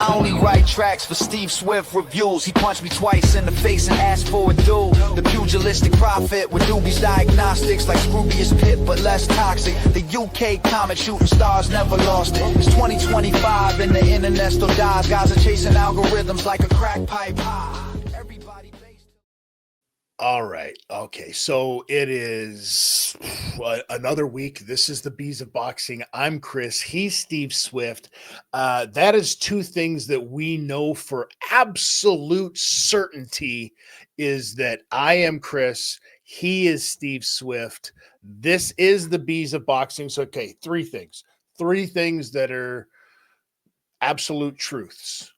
I only write tracks for Steve Swift reviews. He punched me twice in the face and asked for a duel. The pugilistic prophet with newbies diagnostics, like Scroobius Pip but less toxic. The UK comet shooting stars never lost it. It's 2025 and the internet still dies. Guys are chasing algorithms like a crack pipe high. Everybody based. All right. Okay. So it is another week. This is the Bees of Boxing. I'm Chris. He's Steve Swift. That is two things that we know for absolute certainty is that I am Chris. He is Steve Swift. This is the Bees of Boxing. So, okay, three things that are absolute truths.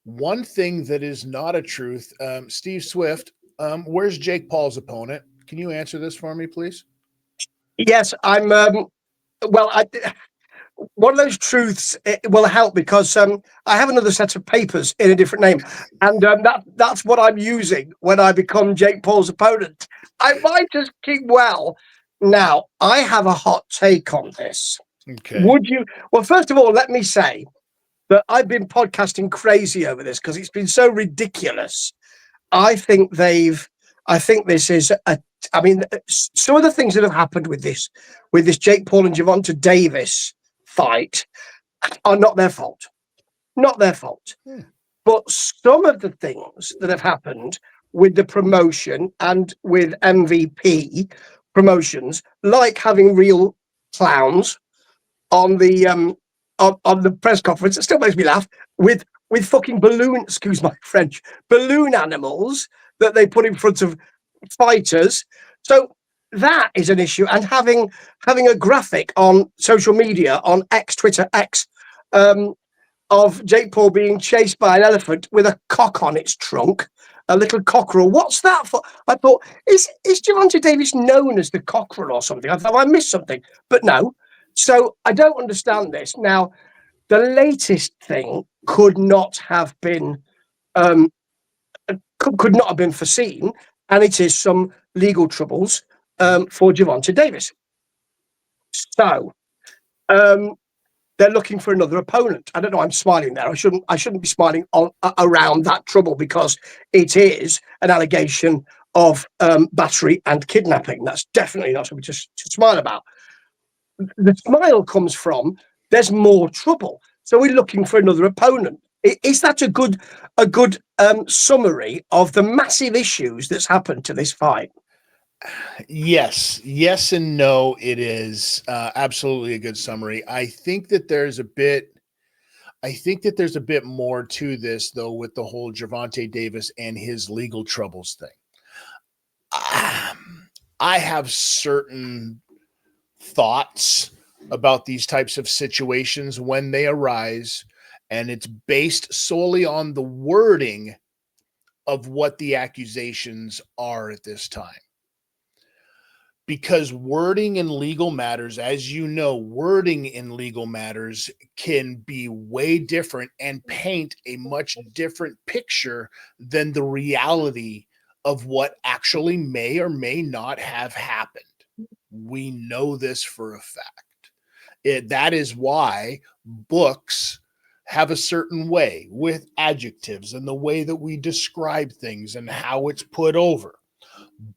One thing that is not a truth, Steve Swift, where's Jake Paul's opponent? Can you answer this for me, please? Yes, I'm. One of those truths will help because I have another set of papers in a different name, and that's what I'm using when I become Jake Paul's opponent. I might just keep well. Now, I have a hot take on this. Okay. Would you? Well, first of all, let me say that I've been podcasting crazy over this because it's been so ridiculous. I think this is some of the things that have happened with this Jake Paul and Gervonta Davis fight are not their fault. Not their fault. But some of the things that have happened with the promotion and with MVP promotions, like having real clowns on the on the press conference, it still makes me laugh, with fucking excuse my French, balloon animals that they put in front of fighters. So that is an issue. And having a graphic on social media, on Twitter X, of Jake Paul being chased by an elephant with a cock on its trunk, a little cockerel. What's that for? I thought, is Gervonta Davis known as the cockerel or something? I thought I missed something, but no. So I don't understand this. Now, the latest thing could not have been foreseen, and it is some legal troubles for Gervonta Davis. So they're looking for another opponent. I don't know. I'm smiling there. I shouldn't be smiling around that trouble because it is an allegation of battery and kidnapping. That's definitely not something to smile about. The smile comes from there's more trouble. So we're looking for another opponent. Is that a good summary of the massive issues that's happened to this fight? Yes and no. It is absolutely a good summary. I think that there's a bit more to this, though, with the whole Gervonta Davis and his legal troubles thing. I have certain thoughts about these types of situations when they arise, and it's based solely on the wording of what the accusations are at this time. Because wording in legal matters, as you know, wording in legal matters can be way different and paint a much different picture than the reality of what actually may or may not have happened. We know this for a fact. That is why books have a certain way with adjectives and the way that we describe things and how it's put over.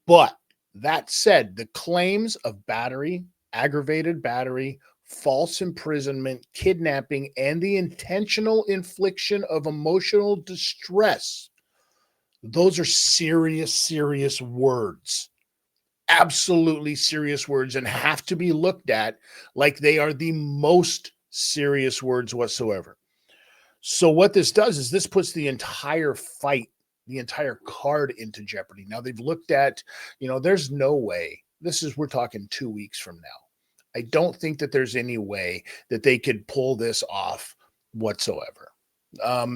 But that said, the claims of battery, aggravated battery, false imprisonment, kidnapping, and the intentional infliction of emotional distress, those are serious words. Absolutely serious words, and have to be looked at like they are the most serious words whatsoever. So what this does is this puts the entire fight, the entire card into jeopardy. Now they've looked at, there's no way. We're talking 2 weeks from now. I don't think that there's any way that they could pull this off whatsoever.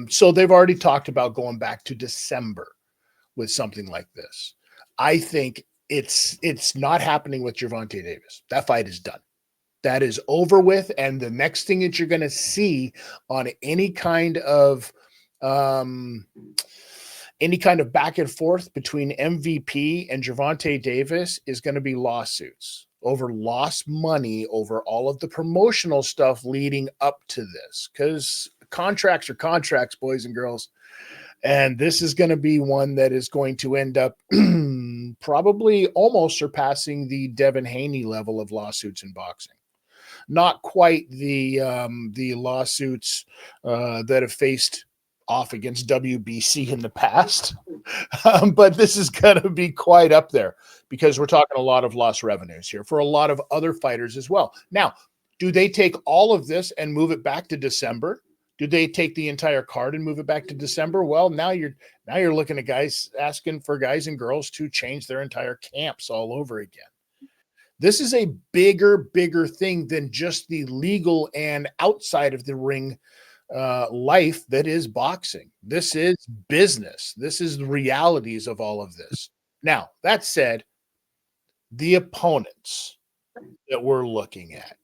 So they've already talked about going back to December with something like this. I think it's not happening with Gervonta Davis. That fight is done. That is over with. And the next thing that you're going to see on any kind of back and forth between MVP and Gervonta Davis is going to be lawsuits over lost money, over all of the promotional stuff leading up to this. Because contracts are contracts, boys and girls. And this is going to be one that is going to end up probably almost surpassing the Devin Haney level of lawsuits in boxing. Not quite the lawsuits that have faced off against WBC in the past, but this is going to be quite up there because we're talking a lot of lost revenues here for a lot of other fighters as well. Now, do they take all of this and move it back to December? Do they take the entire card and move it back to December? Well, now you're looking at guys asking for guys and girls to change their entire camps all over again. This is a bigger thing than just the legal and outside of the ring life that is boxing. This is business. This is the realities of all of this. Now, that said, the opponents that we're looking at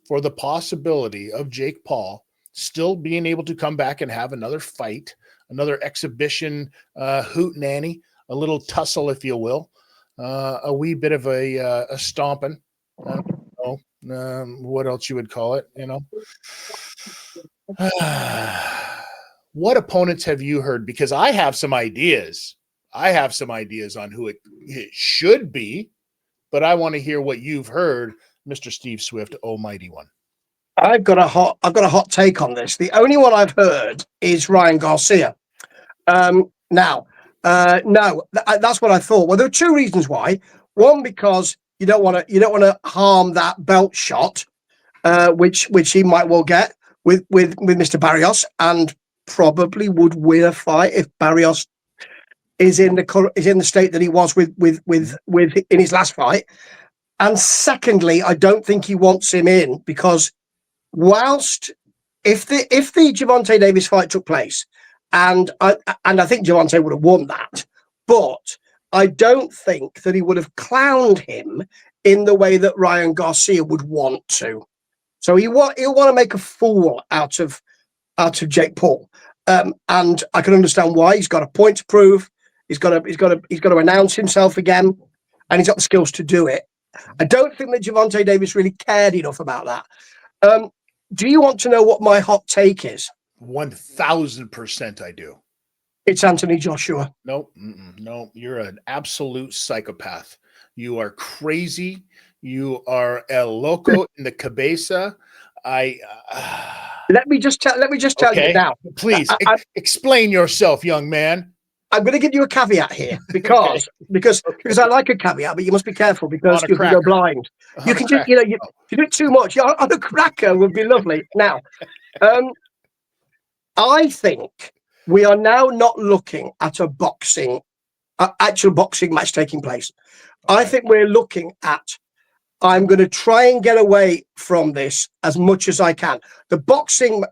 for the possibility of Jake Paul still being able to come back and have another fight, another exhibition hootenanny, a little tussle, if you will, a wee bit of a stomping. I don't know what else you would call it, you know. What opponents have you heard? Because I have some ideas. I have some ideas on who it should be, but I want to hear what you've heard, Mr. Steve Swift, almighty one. I've got a hot take on this. The only one I've heard is Ryan Garcia. No, that's what I thought. Well, there are two reasons why. One, because you don't want to harm that belt shot, which he might well get with Mr. Barrios, and probably would win a fight if Barrios is in the state that he was with in his last fight. And secondly, I don't think he wants him in because whilst if the Gervonta Davis fight took place, and I think Gervonta would have won that, but I don't think that he would have clowned him in the way that Ryan Garcia would want to. So he'll want to make a fool out of Jake Paul, and I can understand why. He's got a point to prove. He's got to announce himself again, and he's got the skills to do it. I don't think that Gervonta Davis really cared enough about that. Do you want to know what my hot take is? 1000% I do. It's Anthony Joshua. No, you're an absolute psychopath. You are crazy. You are el loco in the cabeza. Let me just tell you now. Please explain yourself, young man. I'm going to give you a caveat here because I like a caveat, but you must be careful because you can go blind. You can just, if you do it too much, on a cracker would be lovely. Now, I think we are now not looking at actual boxing match taking place. I think we're looking at, I'm going to try and get away from this as much as I can. The boxing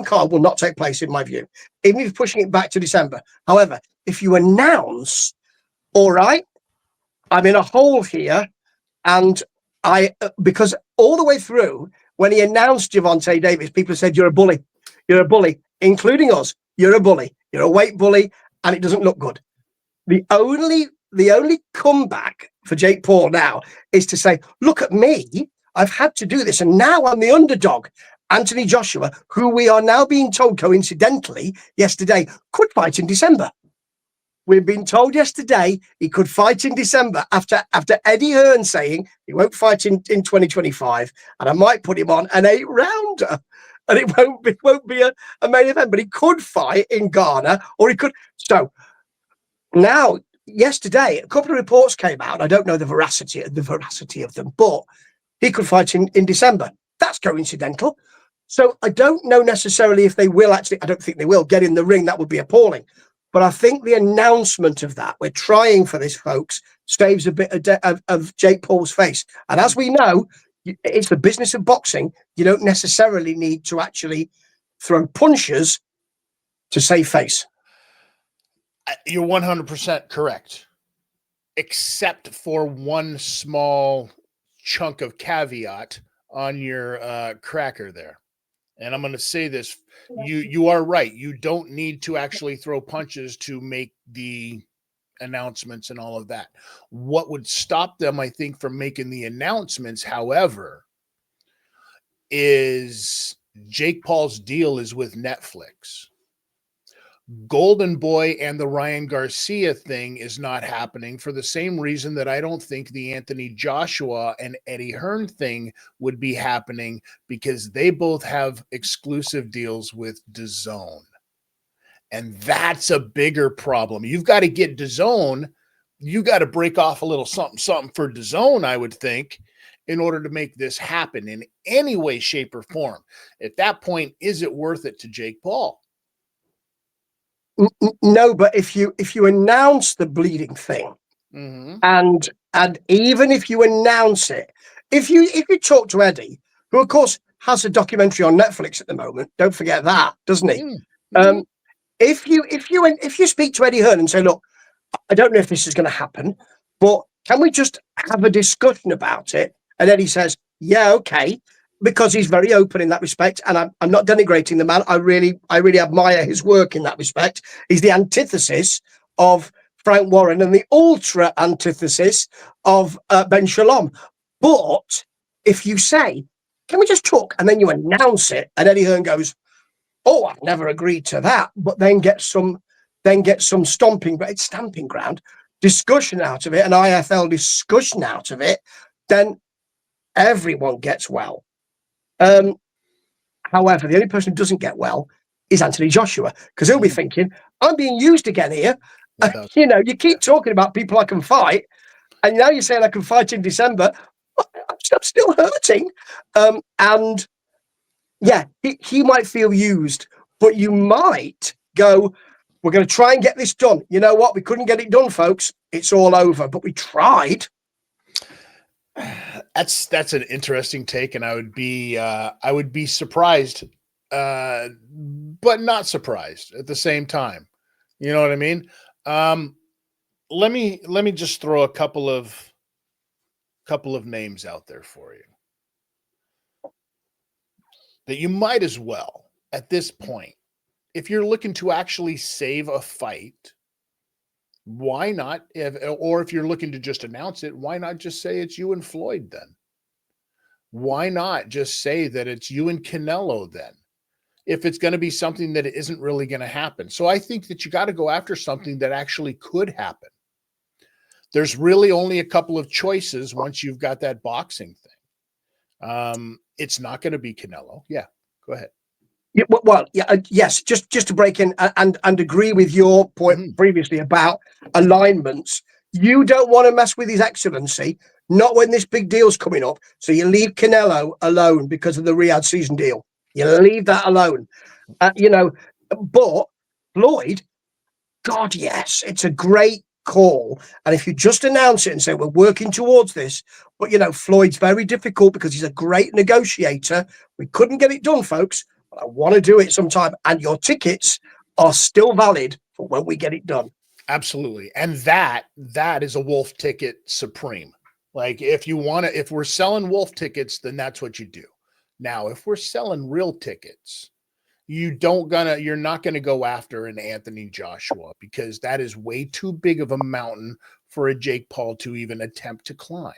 card will not take place, in my view, even if you're pushing it back to December. However, if you announce, all right, I'm in a hole here, and because all the way through, when he announced Gervonta Davis, people said, you're a bully, including us. You're a bully. You're a weight bully, and it doesn't look good. The only comeback for Jake Paul now is to say, look at me, I've had to do this, and now I'm the underdog. Anthony Joshua, who we are now being told coincidentally yesterday could fight in December. We've been told yesterday he could fight in December after Eddie Hearn saying he won't fight in 2025, and I might put him on an 8-rounder. And it won't be a main event, but he could fight in Ghana, or he could. So now, yesterday, a couple of reports came out. I don't know the veracity of them, but he could fight in December. That's coincidental. So I don't know necessarily if they will actually. I don't think they will get in the ring. That would be appalling. But I think the announcement of that, we're trying for this, folks, saves a bit of Jake Paul's face. And as we know, it's the business of boxing. You don't necessarily need to actually throw punches to save face. You're 100% correct, except for one small chunk of caveat on your cracker there. And I'm going to say this. You are right. You don't need to actually throw punches to make the announcements and all of that. What would stop them, I think, from making the announcements, however, is Jake Paul's deal is with Netflix. Golden Boy and the Ryan Garcia thing is not happening for the same reason that I don't think the Anthony Joshua and Eddie Hearn thing would be happening, because they both have exclusive deals with DAZN. And that's a bigger problem. You've got to get DAZN. You got to break off a little something for DAZN, I would think, in order to make this happen in any way, shape, or form. At that point, is it worth it to Jake Paul? No, but if you announce the bleeding thing, and even if you announce it, if you talk to Eddie, who of course has a documentary on Netflix at the moment, don't forget that, doesn't he? If you speak to Eddie Hearn and say, look, I don't know if this is going to happen, but can we just have a discussion about it? And Eddie says, yeah, okay, because he's very open in that respect. And I'm not denigrating the man. I really admire his work in that respect. He's the antithesis of Frank Warren and the ultra antithesis of Ben Shalom. But if you say, can we just talk? And then you announce it, and Eddie Hearn goes, oh, I've never agreed to that, but then get some stamping ground discussion out of it, an IFL discussion out of it, then everyone gets well. However, the only person who doesn't get well is Anthony Joshua, because he'll be thinking, I'm being used again here. You keep talking about people I can fight, and now you're saying I can fight in December. I'm still hurting. And yeah, he might feel used, but you might go, we're going to try and get this done. You know what? We couldn't get it done, folks. It's all over, but we tried. That's an interesting take, and I would be surprised, but not surprised at the same time. You know what I mean? Let me just throw a couple of names out there for you that you might as well, at this point, if you're looking to actually save a fight, why not? If you're looking to just announce it, why not just say it's you and Floyd then? Why not just say that it's you and Canelo then? If it's going to be something that isn't really going to happen. So I think that you got to go after something that actually could happen. There's really only a couple of choices once you've got that boxing thing. It's not going to be Canelo. Yeah, go ahead. Yeah, well, yeah, yes. Just to break in and agree with your point previously about alignments. You don't want to mess with His Excellency, not when this big deal's coming up. So you leave Canelo alone because of the Riyadh season deal. You leave that alone. But Floyd, God, yes, it's a great call. And if you just announce it and say, we're working towards this, but, Floyd's very difficult because he's a great negotiator. We couldn't get it done, folks. But I want to do it sometime. And your tickets are still valid for when we get it done. Absolutely. And that is a wolf ticket supreme. Like if we're selling wolf tickets, then that's what you do. Now, if we're selling real tickets, you're not going to go after an Anthony Joshua, because that is way too big of a mountain for a Jake Paul to even attempt to climb.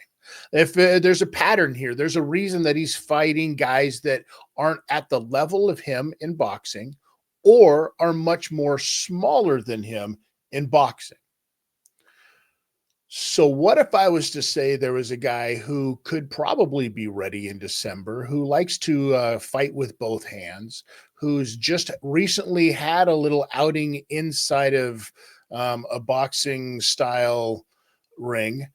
If there's a pattern here, there's a reason that he's fighting guys that aren't at the level of him in boxing or are much more smaller than him in boxing. So what if I was to say there was a guy who could probably be ready in December, who likes to fight with both hands, who's just recently had a little outing inside of a boxing style ring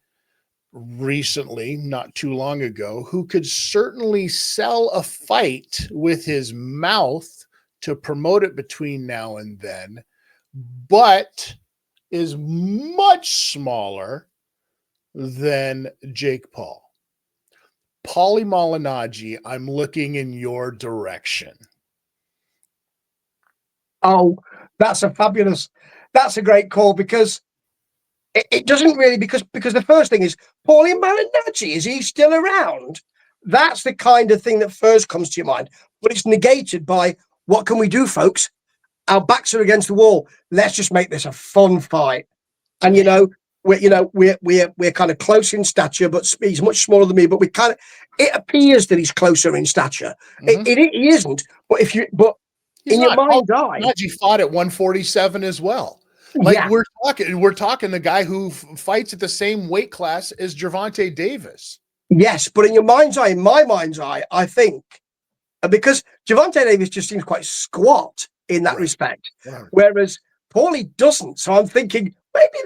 recently, not too long ago, who could certainly sell a fight with his mouth to promote it between now and then, but is much smaller than Jake Paul. Paulie Malignaggi, I'm looking in your direction. Oh, that's a great call, because it doesn't really, because the first thing is, Paulie Malignaggi, is he still around? That's the kind of thing that first comes to your mind, but it's negated by, what can we do, folks? Our backs are against the wall. Let's just make this a fun fight. And, we're kind of close in stature, but he's much smaller than me. But it appears that he's closer in stature. He isn't. But He's in your not. mind's eye, Najee fought at 147 as well. Like yeah, we're talking the guy who fights at the same weight class as Gervonta Davis. yes. But in your mind's eye, in my mind's eye, I think because Gervonta Davis just seems quite squat in that respect, whereas Paulie doesn't. So I'm thinking maybe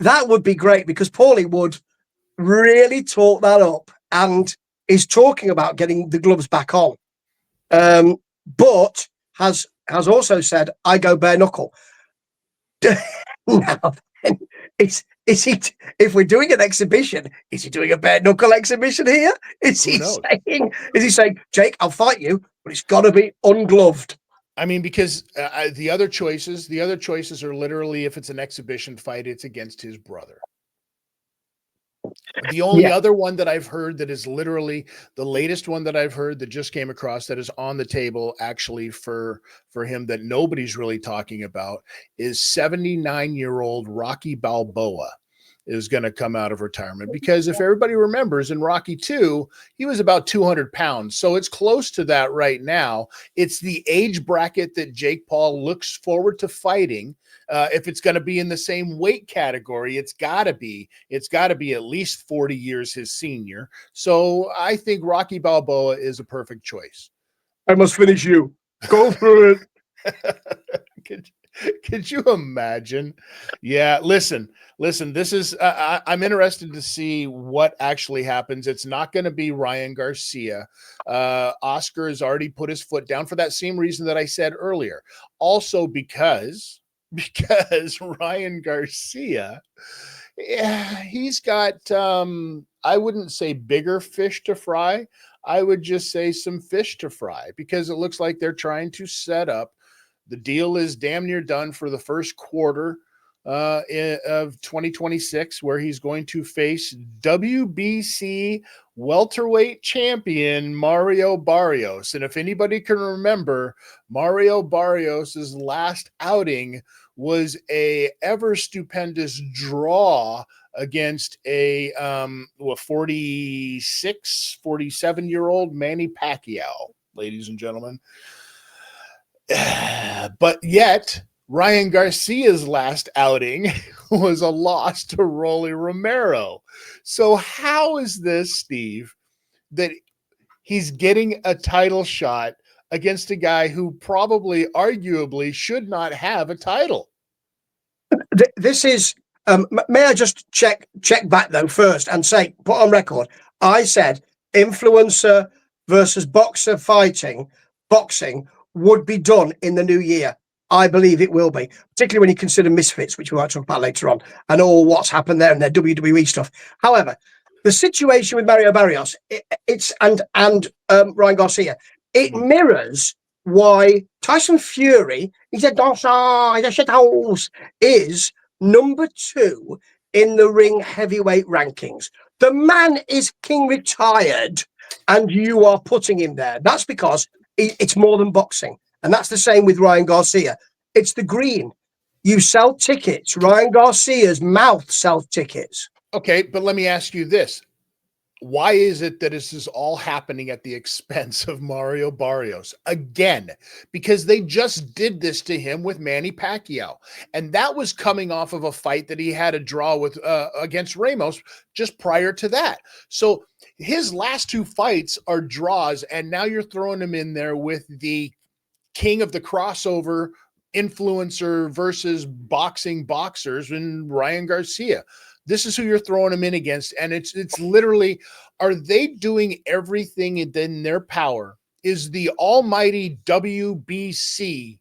that would be great because Paulie would really talk that up and is talking about getting the gloves back on. But has also said, I go bare knuckle. Now, is he, if we're doing an exhibition, is he doing a bare knuckle exhibition here? Is he saying, Jake, I'll fight you, but it's got to be ungloved? I mean, because the other choices are literally, if it's an exhibition fight, it's against his brother. The only other one that I've heard that is literally the latest one that I've heard that just came across that is on the table actually for him that nobody's really talking about is 79-year-old Rocky Balboa is going to come out of retirement, because if everybody remembers in Rocky 2, he was about 200 pounds. So it's close to that right now. It's the age bracket that Jake Paul looks forward to fighting. If it's going to be in the same weight category, it's got to be at least 40 years his senior. So I think Rocky Balboa is a perfect choice. I must finish you. Go through it. Could you imagine? Yeah, listen, this is, I'm interested to see what actually happens. It's not going to be Ryan Garcia. Oscar has already put his foot down for that same reason that I said earlier. Also because Ryan Garcia, he's got, I wouldn't say bigger fish to fry. I would just say some fish to fry, because it looks like they're trying to set up. The deal is damn near done for the first quarter of 2026, where he's going to face WBC welterweight champion Mario Barrios. And if anybody can remember, Mario Barrios's last outing was a ever stupendous draw against a 47-year-old Manny Pacquiao, ladies and gentlemen. But yet Ryan Garcia's last outing was a loss to Rolly Romero. So how is this, Steve, that he's getting a title shot against a guy who probably arguably should not have a title? This is may I just check back though first and say, put on record, I said influencer versus boxer fighting, boxing would be done in the new year. I believe it will be, particularly when you consider Misfits, which we might talk about later on, and all what's happened there and their WWE stuff. However, the situation with Mario Barrios, and Ryan Garcia, it mirrors why Tyson Fury, he's a shithouse, is number 2 in the ring heavyweight rankings. The man is king retired, and you are putting him there. That's because it's more than boxing. And that's the same with Ryan Garcia. It's the green. You sell tickets. Ryan Garcia's mouth sells tickets. Okay, but let me ask you this. Why is it that this is all happening at the expense of Mario Barrios? Again, because they just did this to him with Manny Pacquiao. And that was coming off of a fight that he had a draw with against Ramos just prior to that. So his last 2 fights are draws, and now you're throwing him in there with the king of the crossover influencer versus boxing boxers in Ryan Garcia. This is who you're throwing him in against. And it's literally, are they doing everything in their power? Is the almighty WBC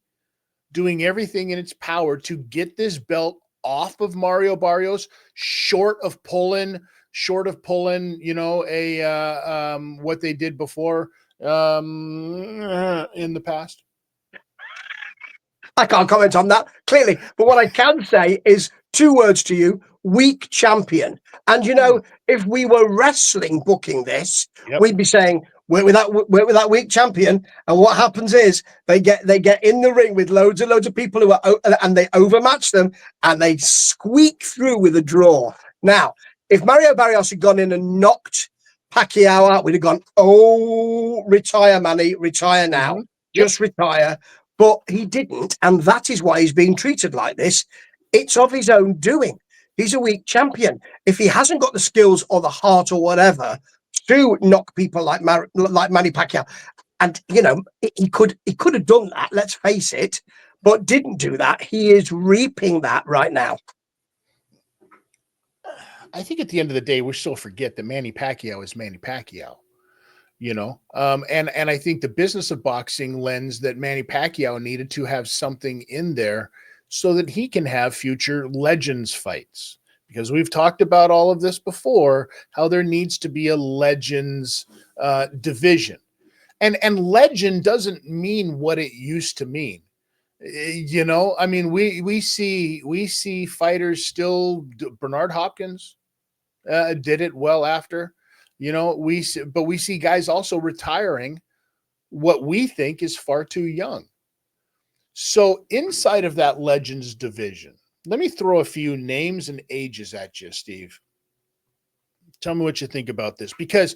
doing everything in its power to get this belt off of Mario Barrios, short of pulling, what they did before in the past? I can't comment on that, clearly. But what I can say is 2 words to you. weak champion. And, you know, if we were wrestling booking this, we'd be saying, we're with that weak champion. And what happens is they get in the ring with loads of people who are, and they overmatch them and they squeak through with a draw. Now, if Mario Barrios had gone in and knocked Pacquiao out, we'd have gone, oh, retire, Manny, retire now, just retire. But he didn't, and that is why he's being treated like this. It's of his own doing. He's a weak champion. If he hasn't got the skills or the heart or whatever to knock people like Manny Pacquiao, and you know he could have done that. Let's face it, but didn't do that. He is reaping that right now. I think at the end of the day, we still forget that Manny Pacquiao is Manny Pacquiao, you know? And I think the business of boxing lens that Manny Pacquiao needed to have something in there so that he can have future legends fights, because we've talked about all of this before, how there needs to be a legends division, and legend doesn't mean what it used to mean. You know, I mean, we see fighters still. Bernard Hopkins did it well after, you know, we see guys also retiring what we think is far too young. So inside of that legends division, let me throw a few names and ages at you, Steve. Tell me what you think about this, because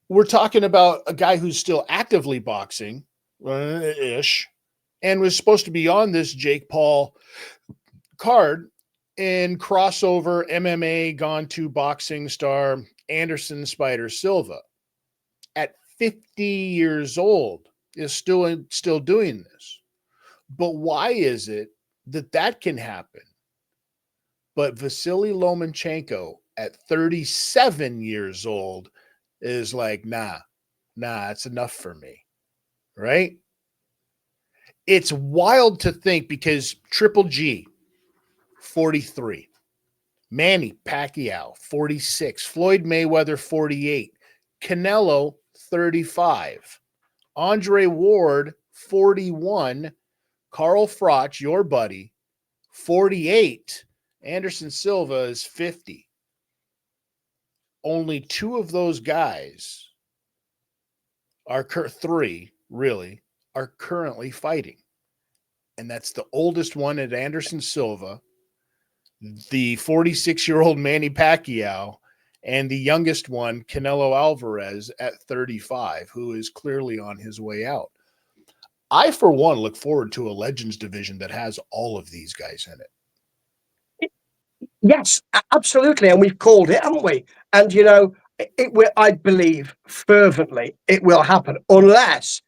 we're talking about a guy who's still actively boxing ish and was supposed to be on this Jake Paul card. In crossover MMA, gone to boxing star Anderson Spider Silva, at 50 years old, is still doing this. But why is it that can happen? But Vasily Lomachenko at 37 years old is like, nah, it's enough for me, right? It's wild to think, because Triple G, 43. Manny Pacquiao, 46. Floyd Mayweather, 48. Canelo, 35. Andre Ward, 41. Carl Froch, your buddy, 48. Anderson Silva is 50. Only two of those guys three really are currently fighting. And that's the oldest one at Anderson Silva, the 46-year-old Manny Pacquiao, and the youngest one, Canelo Alvarez, at 35, who is clearly on his way out. I, for one, look forward to a Legends division that has all of these guys in it. Yes, absolutely. And we've called it, haven't we? And, you know, it will, I believe fervently, it will happen unless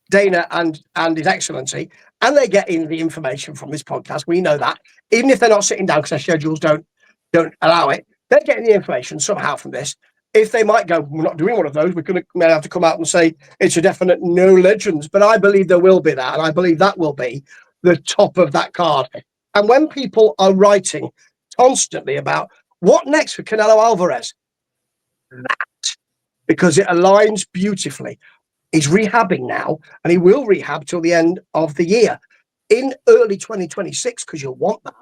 Dana and His Excellency, and they're getting the information from this podcast. We know that, even if they're not sitting down because their schedules don't allow it, they're getting the information somehow from this. If they might go, we're not doing one of those, we're going to have to come out and say it's a definite no legends. But I believe there will be that, and I believe that will be the top of that card. And when people are writing constantly about what next for Canelo Alvarez, that, because it aligns beautifully. He's rehabbing now, and he will rehab till the end of the year. In early 2026, because you'll want that,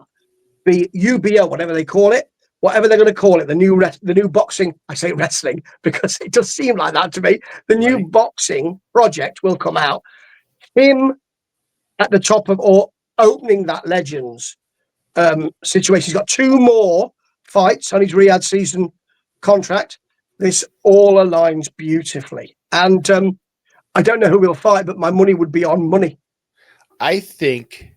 the UBO, whatever they call it, whatever they're going to call it, the new boxing, I say wrestling because it does seem like that to me, the new boxing project will come out. Him at the top of, or opening that Legends situation. He's got 2 more fights on his Riyadh season contract. This all aligns beautifully. And I don't know who will fight, but my money would be on money. I think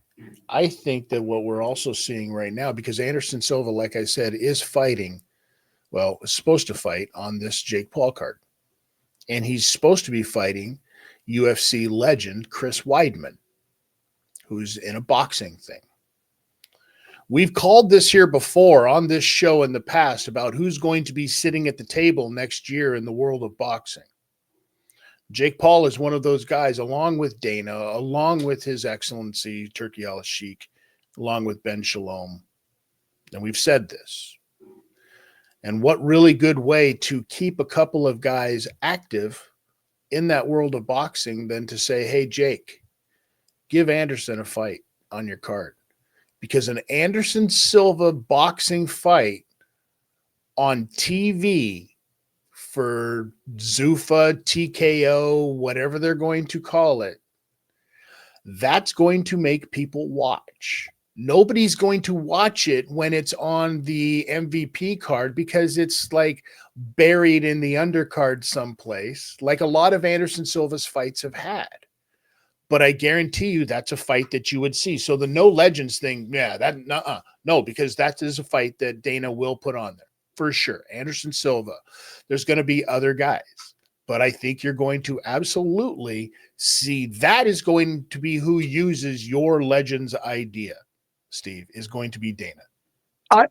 that what we're also seeing right now, because Anderson Silva, like I said, is fighting, well, is supposed to fight on this Jake Paul card. And he's supposed to be fighting UFC legend Chris Weidman, who's in a boxing thing. We've called this here before on this show in the past about who's going to be sitting at the table next year in the world of boxing. Jake Paul is one of those guys, along with Dana, along with His Excellency Turki Al-Sheikh, along with Ben Shalom. And we've said this. And what really good way to keep a couple of guys active in that world of boxing than to say, hey, Jake, give Anderson a fight on your card. because an Anderson Silva boxing fight on TV for Zuffa, TKO, whatever they're going to call it, that's going to make people watch. Nobody's going to watch it when it's on the MVP card because it's like buried in the undercard someplace, like a lot of Anderson Silva's fights have had. But I guarantee you that's a fight that you would see. So the no legends thing, no, because that is a fight that Dana will put on there for sure. Anderson Silva, there's going to be other guys, but I think you're going to absolutely see that is going to be who uses your legends idea. Steve, is going to be Dana.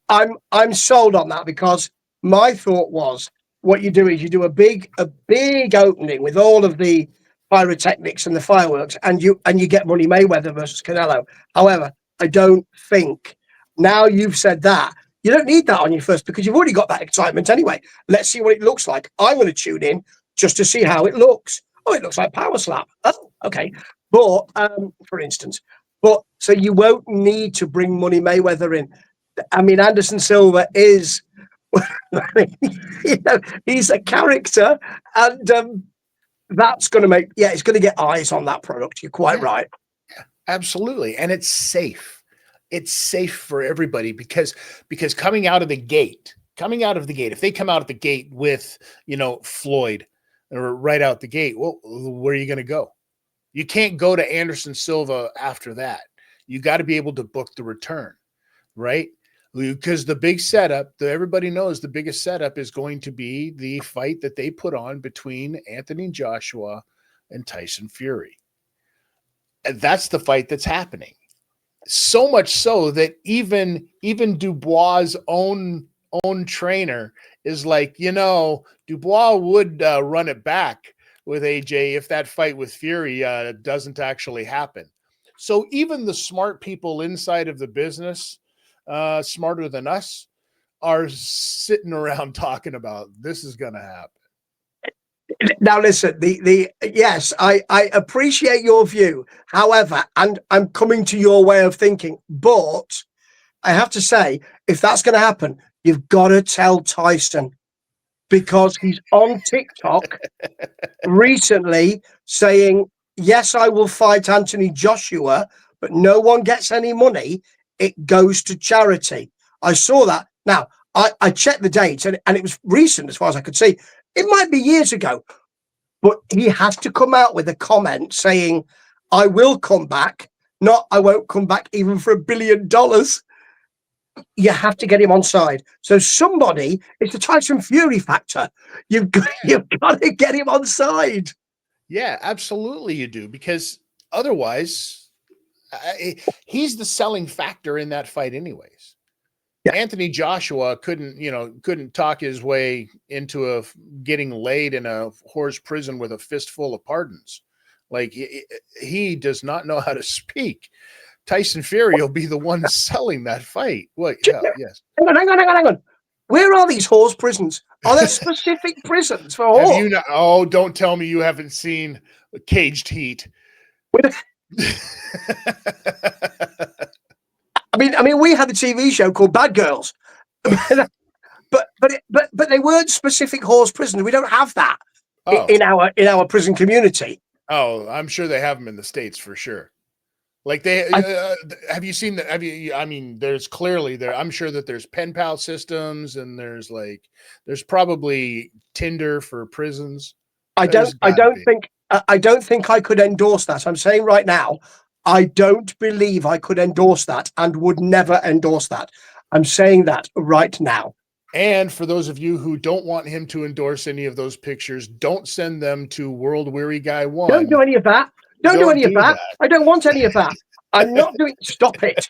I'm sold on that, because my thought was, what you do is you do a big opening with all of the pyrotechnics and the fireworks, and you get Money Mayweather versus Canelo. However, I don't think, now you've said that, you don't need that on your first, because you've already got that excitement anyway. Let's see what it looks like. I'm going to tune in just to see how it looks. Oh, it looks like Power Slap. Oh, okay. But for instance, so you won't need to bring Money Mayweather in. I mean, Anderson Silva is, he's a character, and that's going to make, it's going to get eyes on that product. You're quite right. Absolutely. And it's safe. It's safe for everybody because coming out of the gate, if they come out of the gate with, Floyd, or right out the gate, well, where are you going to go? You can't go to Anderson Silva after that. You got to be able to book the return, right? Because the big setup, everybody knows the biggest setup is going to be the fight that they put on between Anthony Joshua and Tyson Fury. And that's the fight that's happening. So much so that even Dubois' own trainer is like, Dubois would run it back with AJ if that fight with Fury doesn't actually happen. So even the smart people inside of the business, smarter than us, are sitting around talking about this is going to happen. Now listen, yes, I appreciate your view. However, and I'm coming to your way of thinking, but I have to say, if that's going to happen, you've got to tell Tyson, because he's on TikTok recently saying, yes, I will fight Anthony Joshua, but no one gets any money. It goes to charity. I saw that. Now, I checked the date, and it was recent as far as I could see. It might be years ago, but he has to come out with a comment saying, I will come back, not I won't come back even for $1 billion. You have to get him on side. So somebody, it's the Tyson Fury factor. You've got to get him on side. Yeah, absolutely you do, because otherwise he's the selling factor in that fight anyways. Yeah. Anthony Joshua couldn't talk his way into getting laid in a horse prison with a fistful of pardons. Like he does not know how to speak. Tyson Fury will be the one selling that fight. What? Yeah, yes. Hang on. Where are these horse prisons? Are there specific prisons for horse? Have you not? Oh, don't tell me you haven't seen Caged Heat. I mean, we had a TV show called Bad Girls, but they weren't specific horse prisons. We don't have that in our prison community. Oh, I'm sure they have them in the States for sure. Like have you seen that? I mean, there's clearly there. I'm sure that there's pen pal systems, and there's probably Tinder for prisons. I don't think I could endorse that. I'm saying right now, I don't believe I could endorse that, and would never endorse that. I'm saying that right now. And for those of you who don't want him to endorse any of those pictures, don't send them to World Weary Guy 1. Don't do any of that. Don't do any of that. I don't want any of that. I'm not doing. Stop it.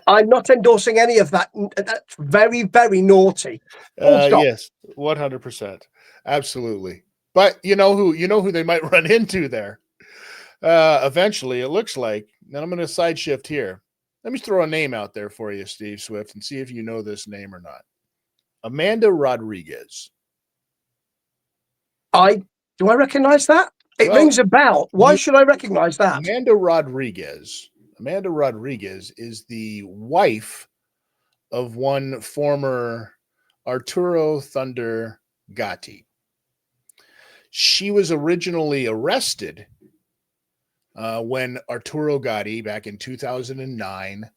I'm not endorsing any of that. That's very, very naughty. Yes, 100%, absolutely. But you know who they might run into there. Eventually, it looks like. And I'm going to side shift here. Let me throw a name out there for you, Steve Swift, and see if you know this name or not. Amanda Rodriguez. Do I recognize that? It rings a bell. Why should I recognize that? Amanda Rodriguez Amanda Rodriguez is the wife of one former Arturo Thunder Gatti. She was originally arrested when Arturo Gatti, back in 2009,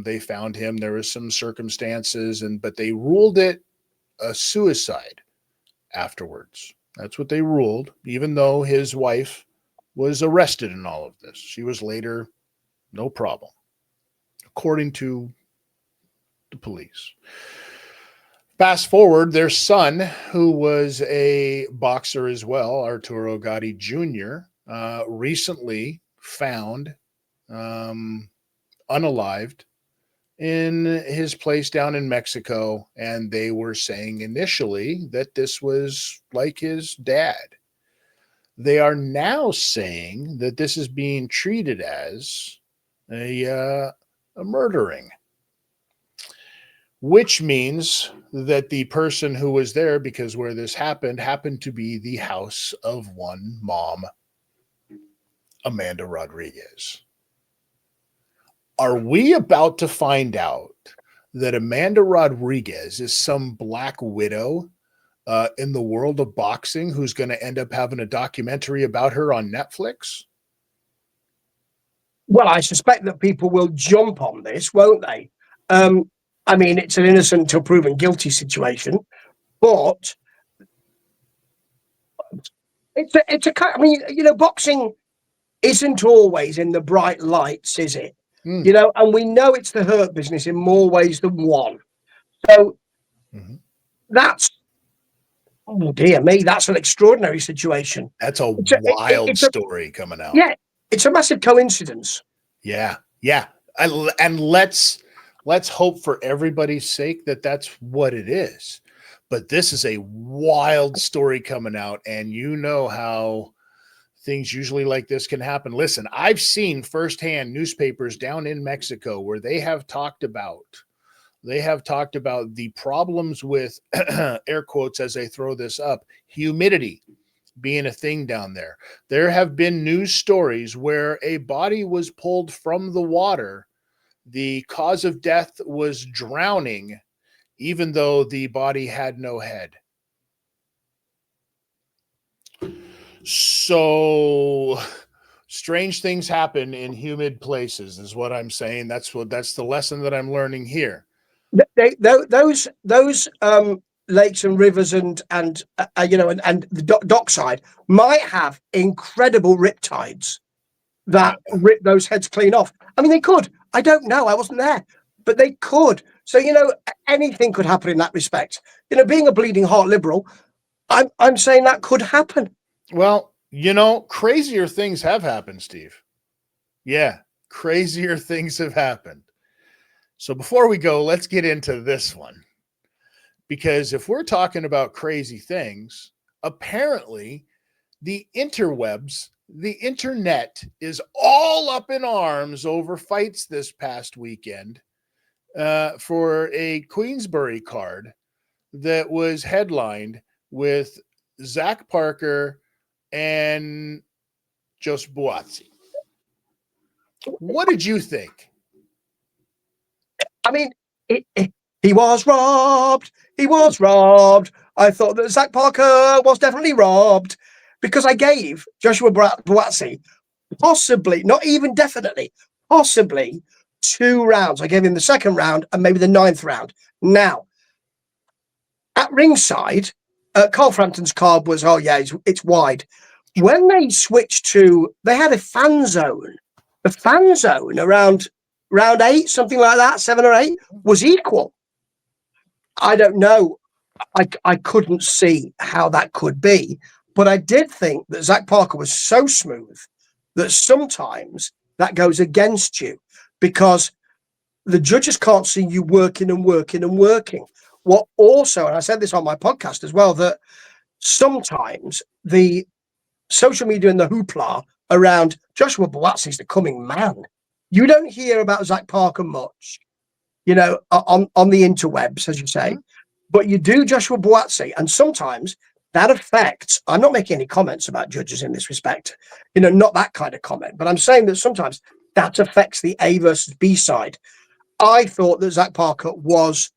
they found him. There was some circumstances, but they ruled it a suicide afterwards. That's what they ruled, even though his wife was arrested in all of this. She was later no problem, according to the police. Fast forward, their son, who was a boxer as well, Arturo Gatti Jr., recently found unalived in his place down in Mexico, and they were saying initially that this was like his dad. They are now saying that this is being treated as a murdering, which means that the person who was there, because where this happened to be the house of one mom, Amanda Rodriguez. Are we about to find out that Amanda Rodriguez is some black widow in the world of boxing who's going to end up having a documentary about her on Netflix? Well, I suspect that people will jump on this, won't they? I mean, it's an innocent until proven guilty situation, but I mean, you know, boxing isn't always in the bright lights, is it? You know, and we know it's the hurt business in more ways than one. So that's, oh dear me, that's an extraordinary situation. That's a wild story coming out. Yeah, it's a massive coincidence. Yeah. And let's hope for everybody's sake that that's what it is. But this is a wild story coming out, and you know how things usually like this can happen. Listen, I've seen firsthand newspapers down in Mexico where they have talked about the problems with air quotes as they throw this up, humidity being a thing down there. There have been news stories where a body was pulled from the water. The cause of death was drowning, even though the body had no head. So strange things happen in humid places is what I'm saying. That's the lesson that I'm learning here. Those lakes and rivers and you know, and the dockside might have incredible riptides that rip those heads clean off. I mean, they could. I don't know. I wasn't there, but they could. So, you know, anything could happen in that respect. You know, being a bleeding heart liberal, I'm saying that could happen. Well, you know, crazier things have happened, Steve. Yeah, crazier things have happened. So before we go, let's get into this one. Because if we're talking about crazy things, apparently the interwebs, the internet is all up in arms over fights this past weekend for a Queensbury card that was headlined with Zach Parker and Joseph Buatsi. What did you think? I mean, he was robbed. He was robbed. I thought that Zach Parker was definitely robbed because I gave Joshua Buatsi possibly, not even definitely, possibly 2 rounds. I gave him the 2nd round and maybe the 9th round. Now, at ringside, Carl Frampton's card was, oh yeah, it's wide. When they switched to, they had a fan zone. The fan zone around round 8, something like that, 7 or 8, was equal. I don't know. I couldn't see how that could be. But I did think that Zach Parker was so smooth that sometimes that goes against you because the judges can't see you working and working and working. What also, and I said this on my podcast as well, that sometimes the social media and the hoopla around Joshua Buatsi's the coming man. You don't hear about Zach Parker much, you know, on the interwebs, as you say, but you do Joshua Buatsi, and sometimes that affects. I'm not making any comments about judges in this respect, you know, not that kind of comment, but I'm saying that sometimes that affects the A versus B side. I thought that Zach Parker was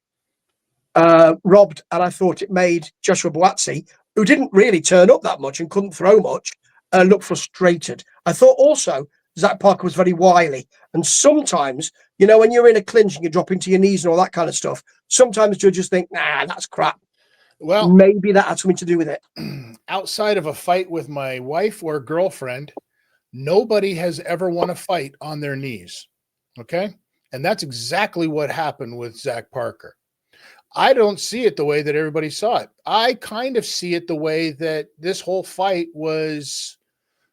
robbed, and I thought it made Joshua Buatsi, who didn't really turn up that much and couldn't throw much, look frustrated. I thought also Zach Parker was very wily, and sometimes, you know, when you're in a clinch and you drop into your knees and all that kind of stuff, sometimes judges think, nah, that's crap. Well, maybe that had something to do with it. outside of a fight with my wife or girlfriend, nobody has ever won a fight on their knees. Okay. And that's exactly what happened with Zach Parker. I don't see it the way that everybody saw it. I kind of see it the way that this whole fight was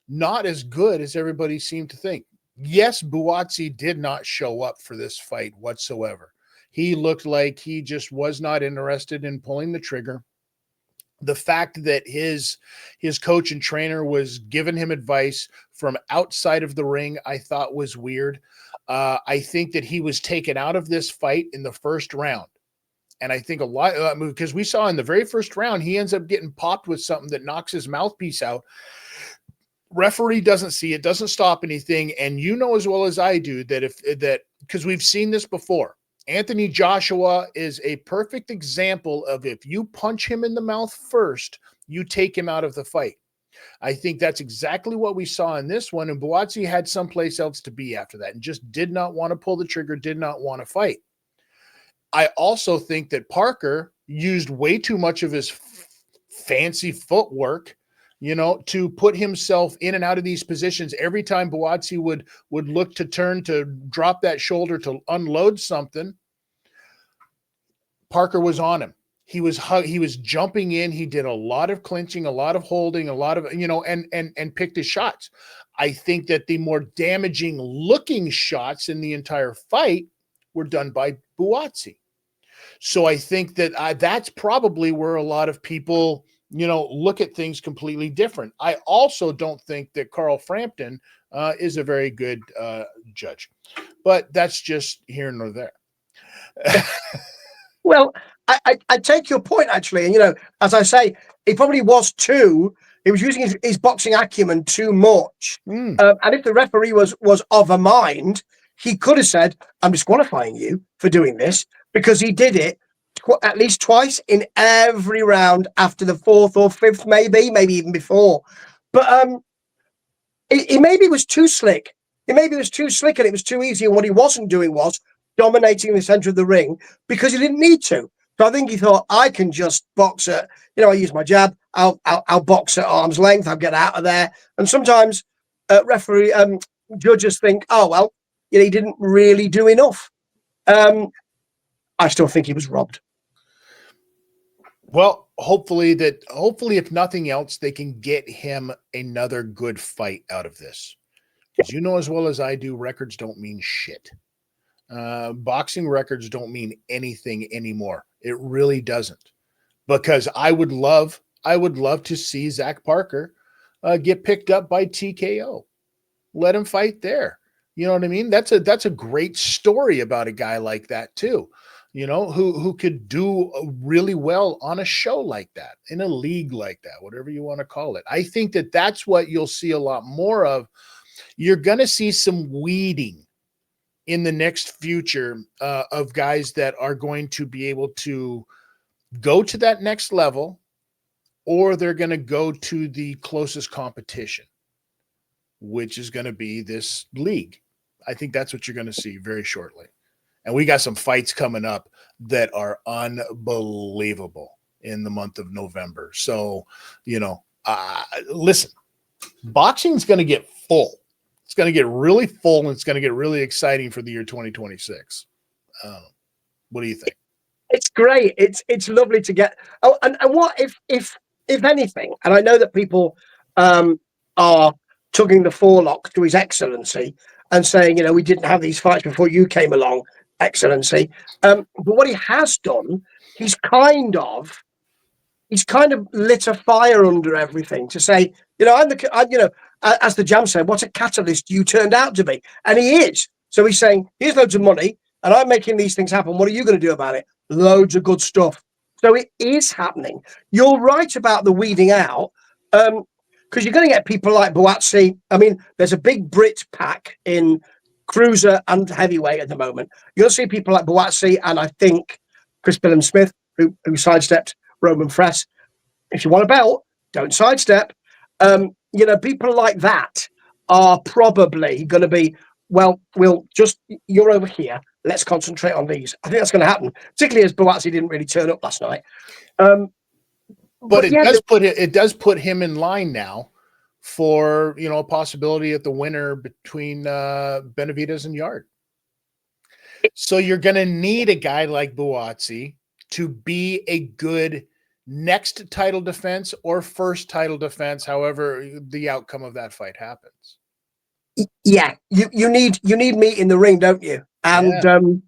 not as good as everybody seemed to think. Yes, Buatsi did not show up for this fight whatsoever. He looked like he just was not interested in pulling the trigger. The fact that his coach and trainer was giving him advice from outside of the ring, I thought was weird. I think that he was taken out of this fight in the first round. And I think a lot, because we saw in the very first round, he ends up getting popped with something that knocks his mouthpiece out. Referee doesn't see it, doesn't stop anything. And you know as well as I do that because we've seen this before. Anthony Joshua is a perfect example of if you punch him in the mouth first, you take him out of the fight. I think that's exactly what we saw in this one. And Buatsi had someplace else to be after that and just did not want to pull the trigger, did not want to fight. I also think that Parker used way too much of his fancy footwork, you know, to put himself in and out of these positions. Every time Buatsi would look to turn to drop that shoulder to unload something, Parker was on him. He was jumping in. He did a lot of clinching, a lot of holding, a lot of, you know, and picked his shots. I think that the more damaging looking shots in the entire fight were done by Buatsi. So I think that that's probably where a lot of people, you know, look at things completely different. I also don't think that Carl Frampton is a very good judge, but that's just here nor there. Well, I take your point, actually. And, you know, as I say, he probably was he was using his boxing acumen too much. And if the referee was of a mind, he could have said, I'm disqualifying you for doing this, because he did it at least twice in every round after the fourth or fifth, maybe even before. But he maybe was too slick. He maybe was too slick and it was too easy. And what he wasn't doing was dominating the center of the ring because he didn't need to. So I think he thought, I can just box at, you know, I use my jab, I'll box at arm's length, I'll get out of there. And sometimes judges think, oh, well, you know, he didn't really do enough. I still think he was robbed. Well, hopefully, if nothing else, they can get him another good fight out of this. Because you know as well as I do, records don't mean shit. Boxing records don't mean anything anymore. It really doesn't. Because I would love to see Zach Parker get picked up by TKO. Let him fight there. You know what I mean? That's a great story about a guy like that too. You know, who could do really well on a show like that, in a league like that, whatever you want to call it. I think that that's what you'll see a lot more of. You're going to see some weeding in the next future of guys that are going to be able to go to that next level, or they're going to go to the closest competition, which is going to be this league. I think that's what you're going to see very shortly. And we got some fights coming up that are unbelievable in the month of November. So, you know, listen, boxing's going to get full. It's going to get really full, and it's going to get really exciting for the year 2026. What do you think? It's great. It's lovely to get. Oh, and what if anything? And I know that people are tugging the forelock to His Excellency and saying, you know, we didn't have these fights before you came along, Excellency. But what he has done, he's kind of lit a fire under everything to say, you know, as the Jam said, what a catalyst you turned out to be. And he is. So he's saying, here's loads of money and I'm making these things happen. What are you going to do about it? Loads of good stuff. So it is happening. You're right about the weeding out, because you're going to get people like Buatsi. I mean, there's a big Brit pack in cruiser and heavyweight at the moment. You'll see people like Buatsi and I think Chris Billum-Smith, who sidestepped Roman Fress. If you want a belt, don't sidestep. People like that are probably going to be, well, you're over here. Let's concentrate on these. I think that's going to happen, particularly as Buatsi didn't really turn up last night. But it does put him in line now for, a possibility at the winner between Benavidez and Yard. So you're going to need a guy like Buatsi to be a good next title defense or first title defense, however the outcome of that fight happens. Yeah, you need meat in the ring, don't you? And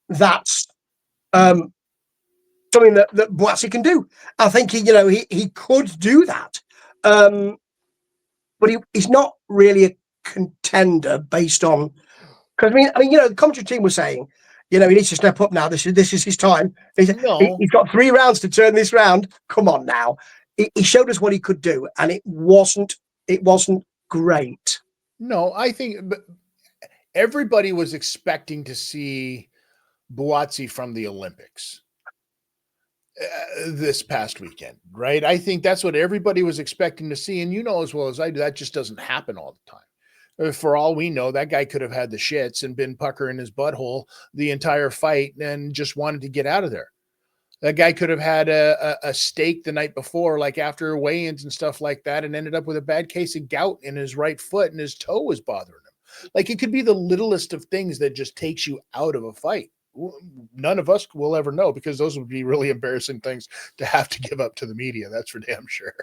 that's something that Buatsi can do. I think he could do that, but he's not really a contender based on, because the commentary team was saying, he needs to step up now. This is his time. He's got 3 rounds to turn this round. Come on now. He showed us what he could do, and it wasn't great. No, I think everybody was expecting to see Buatsi from the Olympics this past weekend, right? I think that's what everybody was expecting to see. And as well as I do, that just doesn't happen all the time. For all we know, that guy could have had the shits and been puckering his butthole the entire fight and just wanted to get out of there. That guy could have had a steak the night before, like after weigh-ins and stuff like that, and ended up with a bad case of gout in his right foot and his toe was bothering him. Like, it could be the littlest of things that just takes you out of a fight. None of us will ever know, because those would be really embarrassing things to have to give up to the media. That's for damn sure.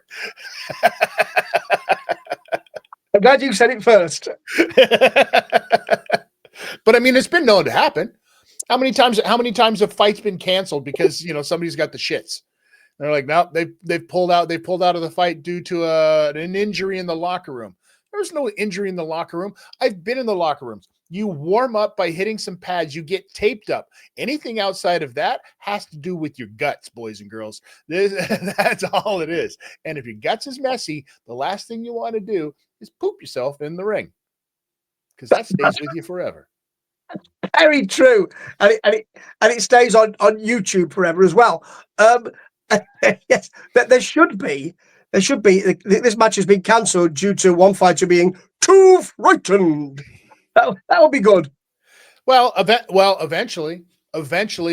I'm glad you said it first. But it's been known to happen. How many times have fights been canceled because somebody's got the shits? They're like, no, they've pulled out of the fight due to an injury in the locker room. There's no injury in the locker room. I've been in the locker rooms. You warm up by hitting some pads. You get taped up. Anything outside of that has to do with your guts, boys and girls. That's all it is. And if your guts is messy, the last thing you want to do is poop yourself in the ring, because that stays with you forever. Very true, and it stays on YouTube forever as well. Yes, there should be. This match has been cancelled due to one fighter being too frightened. That would be good. Well, eventually,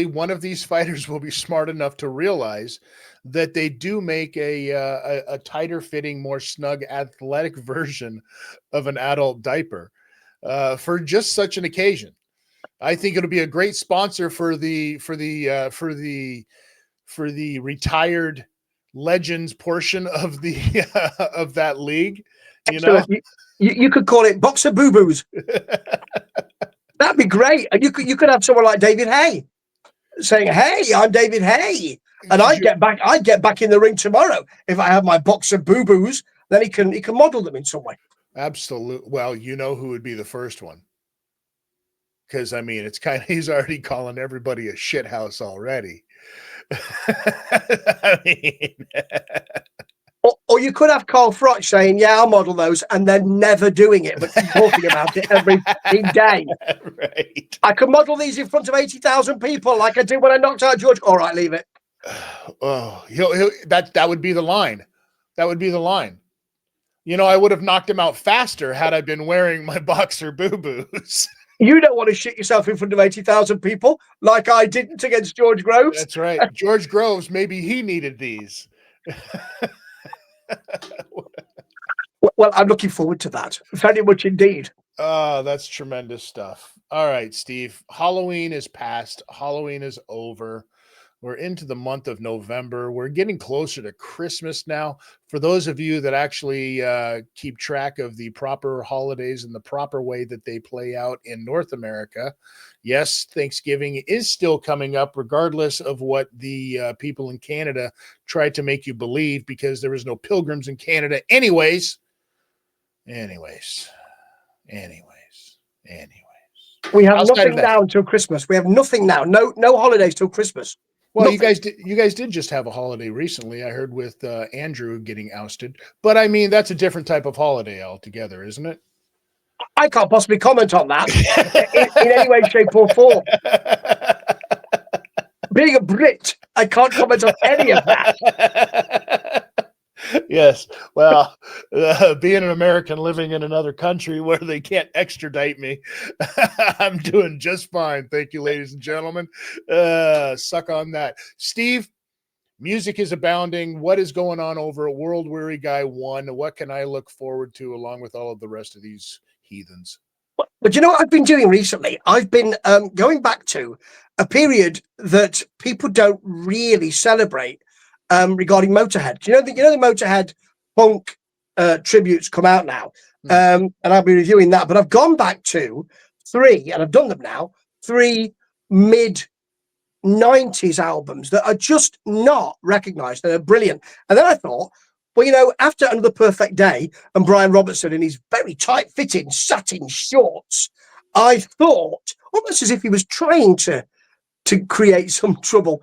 one of these fighters will be smart enough to realize that they do make a tighter fitting, more snug, athletic version of an adult diaper for just such an occasion. I think it'll be a great sponsor for the retired legends portion of the of that league. You could call it Boxer Boo Boos. That'd be great. And you could have someone like David Hay saying, "Hey, I'm David Hay, and I'd get back in the ring tomorrow if I have my Boxer Boo Boos." Then he can model them in some way. Absolutely. Well, who would be the first one? Because it's he's already calling everybody a shithouse already. Or you could have Carl Froch saying, "Yeah, I'll model those," and then never doing it, but talking about it every day. Right. I can model these in front of 80,000 people, like I did when I knocked out George. All right, leave it. Oh, that would be the line. That would be the line. I would have knocked him out faster had I been wearing my Boxer Boo Boos. You don't want to shit yourself in front of 80,000 people like I didn't against George Groves. That's right. George Groves, maybe he needed these. Well, I'm looking forward to that. Very much indeed. Oh, that's tremendous stuff. All right, Steve. Halloween is past. Halloween is over. We're into the month of November. We're getting closer to Christmas now. For those of you that actually keep track of the proper holidays and the proper way that they play out in North America, yes, Thanksgiving is still coming up, regardless of what the people in Canada tried to make you believe, because there was no pilgrims in Canada anyways. Anyways. We have nothing now until Christmas. We have nothing now. No holidays till Christmas. Well, nothing. You guys did just have a holiday recently. I heard with Andrew getting ousted, but that's a different type of holiday altogether, isn't it? I can't possibly comment on that in any way, shape, or form. Being a Brit, I can't comment on any of that. Yes. Well, being an American living in another country where they can't extradite me, I'm doing just fine. Thank you, ladies and gentlemen. Suck on that. Steve, music is abounding. What is going on over at World Weary Guy 1? What can I look forward to along with all of the rest of these heathens? But you know what I've been doing recently? I've been going back to a period that people don't really celebrate regarding Motorhead. You know the Motorhead punk tributes come out now, and I'll be reviewing that. But I've gone back to three, and I've done them now. Three mid 90s albums that are just not recognized. They're brilliant. And then I thought, well, you know, after Another Perfect Day and Brian Robertson in his very tight-fitting satin shorts, I thought, almost as if he was trying to create some trouble,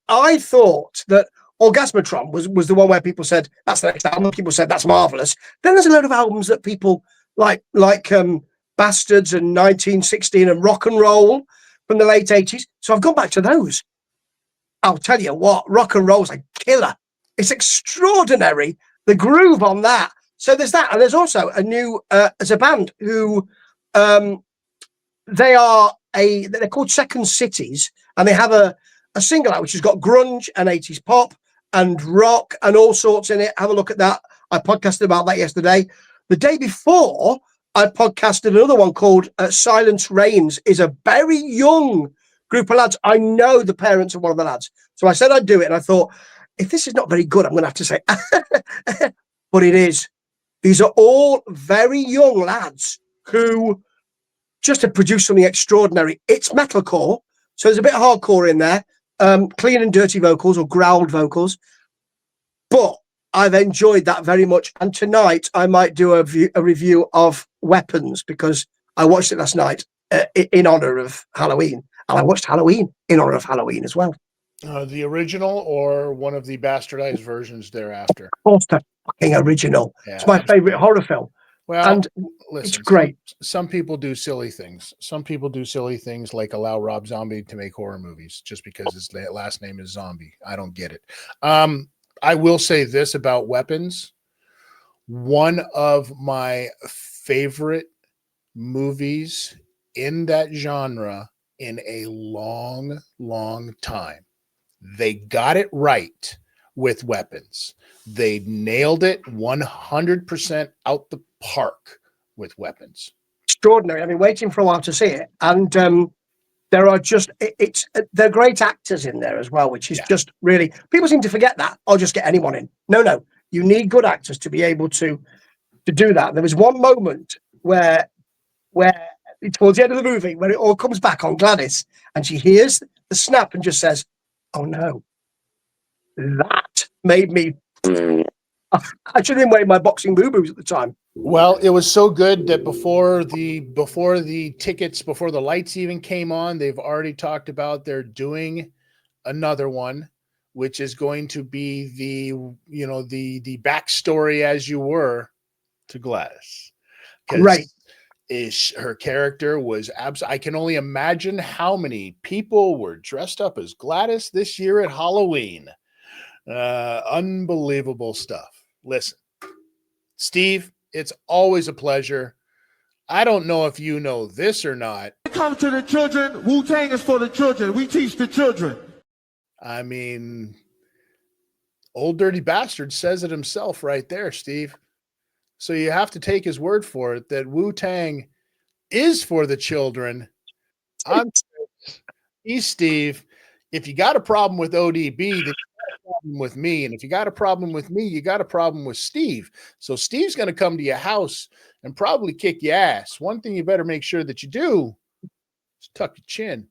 I thought that Orgasmatron was the one where people said, that's the next album. People said, that's marvellous. Then there's a load of albums that people like Bastards and 1916 and Rock and Roll from the late 80s. So I've gone back to those. I'll tell you what, Rock and Roll's a killer. It's extraordinary, the groove on that. So there's that. And there's also a new, as a band who, they're called Second Cities, and they have a single out which has got grunge and 80s pop and rock and all sorts in it. Have a look at that. I podcasted about that yesterday. The day before, I podcasted another one called Silence Reigns. Is a very young group of lads. I know the parents of one of the lads. So I said I'd do it, and I thought, if this is not very good, I'm going to have to say, but it is. These are all very young lads who just have produced something extraordinary. It's metalcore, so there's a bit of hardcore in there, clean and dirty vocals or growled vocals, but I've enjoyed that very much. And tonight I might do a review of Weapons, because I watched it last night in honor of Halloween, and I watched Halloween in honor of Halloween as well. The original or one of the bastardized versions thereafter? Of course, the fucking original. Yeah, it's my favorite horror film. Well, and listen, it's great. Some people do silly things. Some people do silly things like allow Rob Zombie to make horror movies just because his last name is Zombie. I don't get it. I will say this about Weapons. One of my favorite movies in that genre in a long, long time. They got it right with Weapons. They nailed it 100% out the park with Weapons. Extraordinary. I've been waiting for a while to see it, and there are just they're great actors in there as well, which is just really, people seem to forget that. I'll just get anyone in. No, you need good actors to be able to do that. There was one moment where towards the end of the movie, when it all comes back on Gladys, and she hears the snap and just says, "Oh no." That made me, I should have been wearing my boxing boo-boos at the time. Well, it was so good that before the tickets, before the lights even came on, they've already talked about they're doing another one, which is going to be the backstory as you were to Gladys. Right. Her character was I can only imagine how many people were dressed up as Gladys this year at Halloween. Unbelievable stuff. Listen, Steve, it's always a pleasure. I don't know if you know this or not. Come to the children. Wu-Tang is for the children. We teach the children. I mean, Old Dirty Bastard says it himself right there, Steve. So you have to take his word for it that Wu-Tang is for the children. He's Steve. If you got a problem with ODB, then you got a problem with me. And if you got a problem with me, you got a problem with Steve. So Steve's going to come to your house and probably kick your ass. One thing you better make sure that you do is tuck your chin.